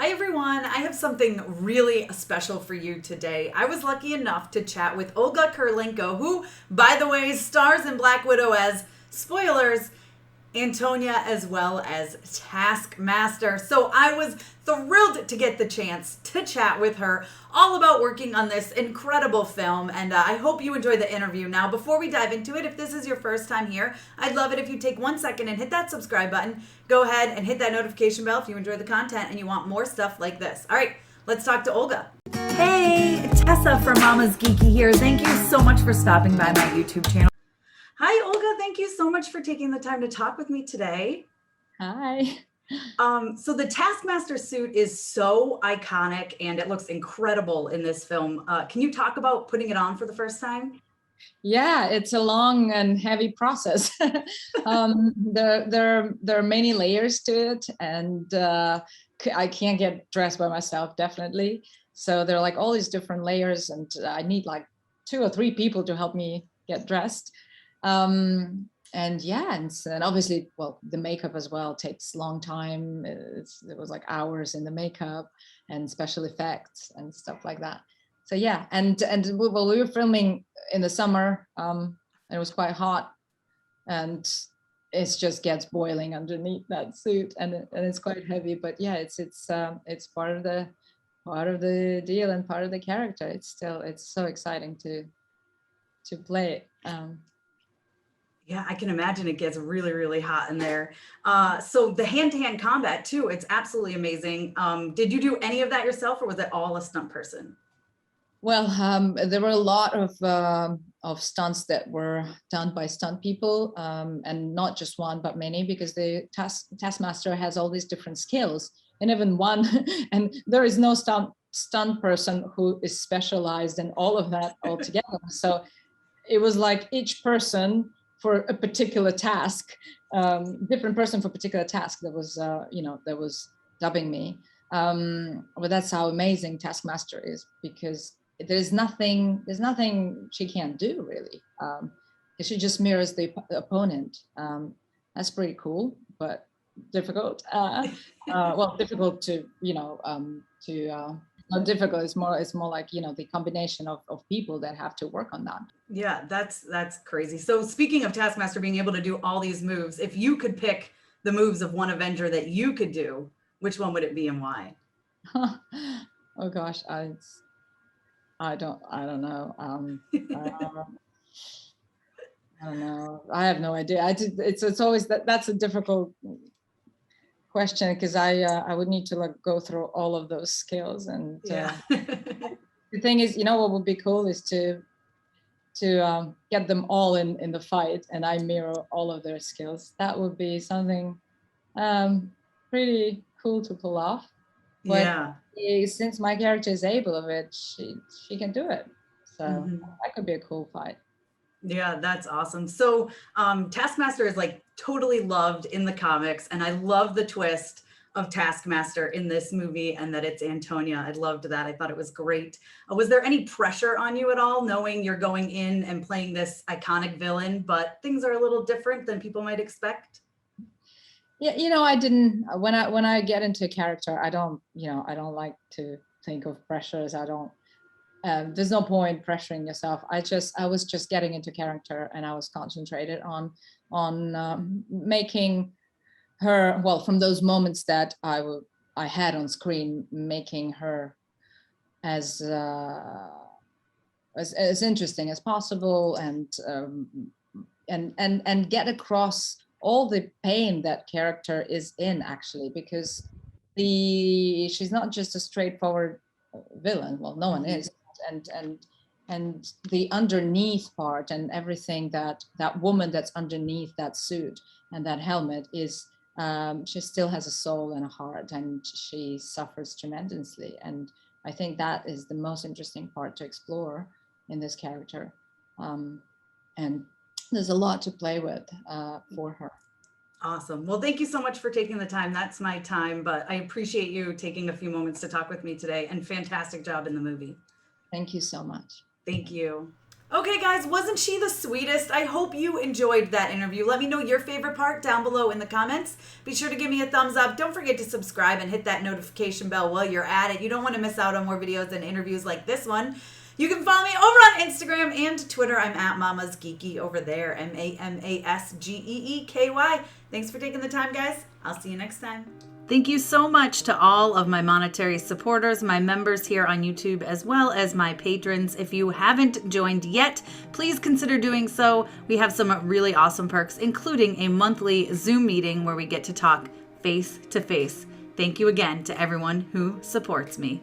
Hi everyone, I have something really special for you today. I was lucky enough to chat with Olga Kurylenko, who, by the way, stars in Black Widow as, spoilers, Antonia as well as Taskmaster. So I was thrilled to get the chance to chat with her all about working on this incredible film, and I hope you enjoy the interview. Now, before we dive into it, if this is your first time here, I'd love it if you take 1 second and hit that subscribe button. Go ahead and hit that notification bell if you enjoy the content and you want more stuff like this. All right, let's talk to Olga. Hey, Tessa from MamasGeeky here. Thank you so much for stopping by my YouTube channel. Hi, Olga. Thank you so much for taking the time to talk with me today. Hi. So the Taskmaster suit is so iconic and it looks incredible in this film. Can you talk about putting it on for the first time? Yeah, it's a long and heavy process. There are many layers to it, and I can't get dressed by myself, definitely. So there are like all these different layers, and I need like 2 or 3 people to help me get dressed. And yeah, and obviously, well, the makeup as well takes a long time. It was like hours in the makeup and special effects and stuff like that. So yeah, and well, we were filming in the summer, and it was quite hot, and it just gets boiling underneath that suit, and it's quite heavy. But yeah, it's part of the deal and part of the character. It's so exciting to play it. Yeah, I can imagine it gets really, really hot in there. So the hand-to-hand combat too, it's absolutely amazing. Did you do any of that yourself or was it all a stunt person? Well, there were a lot of stunts that were done by stunt people, and not just one, but many, because the Taskmaster has all these different skills, and even one, and there is no stunt person who is specialized in all of that altogether. So it was like each person for a particular task, different person for a particular task that was, that was dubbing me. But that's how amazing Taskmaster is, because there's nothing she can't do, really. She just mirrors the opponent. That's pretty cool, but difficult. Well, difficult to, not difficult. It's more like, the combination of people that have to work on that. Yeah, that's crazy. So speaking of Taskmaster being able to do all these moves, if you could pick the moves of one Avenger that you could do, which one would it be and why? Oh gosh, I don't know. I don't know. I have no idea. It's always that's a difficult question, because I would need to like go through all of those skills, and Yeah. the thing is, what would be cool is to get them all in the fight, and I mirror all of their skills. That would be something pretty cool to pull off. But Yeah. since my character is able of it, she can do it. So that could be a cool fight. Yeah, that's awesome. So Taskmaster is like totally loved in the comics, and I love the twist of Taskmaster in this movie and that it's Antonia. I loved that. I thought it was great. Was there any pressure on you at all, knowing you're going in and playing this iconic villain, but things are a little different than people might expect? Yeah, I didn't, when I get into a character, I don't like to think of pressures. I don't, there's no point pressuring yourself. I was just getting into character, and I was concentrated on making her, well, from those moments that I had on screen, making her as interesting as possible, and get across all the pain that character is in, actually, because she's not just a straightforward villain. Well, no one is, and the underneath part and everything that woman that's underneath that suit and that helmet is, she still has a soul and a heart, and she suffers tremendously. And I think that is the most interesting part to explore in this character. And there's a lot to play with for her. Awesome. Well, thank you so much for taking the time. That's my time, but I appreciate you taking a few moments to talk with me today, and fantastic job in the movie. Thank you so much. Thank you. Okay, guys, wasn't she the sweetest? I hope you enjoyed that interview. Let me know your favorite part down below in the comments. Be sure to give me a thumbs up. Don't forget to subscribe and hit that notification bell while you're at it. You don't want to miss out on more videos and interviews like this one. You can follow me over on Instagram and Twitter. I'm at MamasGeeky over there. MamasGeeky. Thanks for taking the time, guys. I'll see you next time. Thank you so much to all of my monetary supporters, my members here on YouTube, as well as my patrons. If you haven't joined yet, please consider doing so. We have some really awesome perks, including a monthly Zoom meeting where we get to talk face to face. Thank you again to everyone who supports me.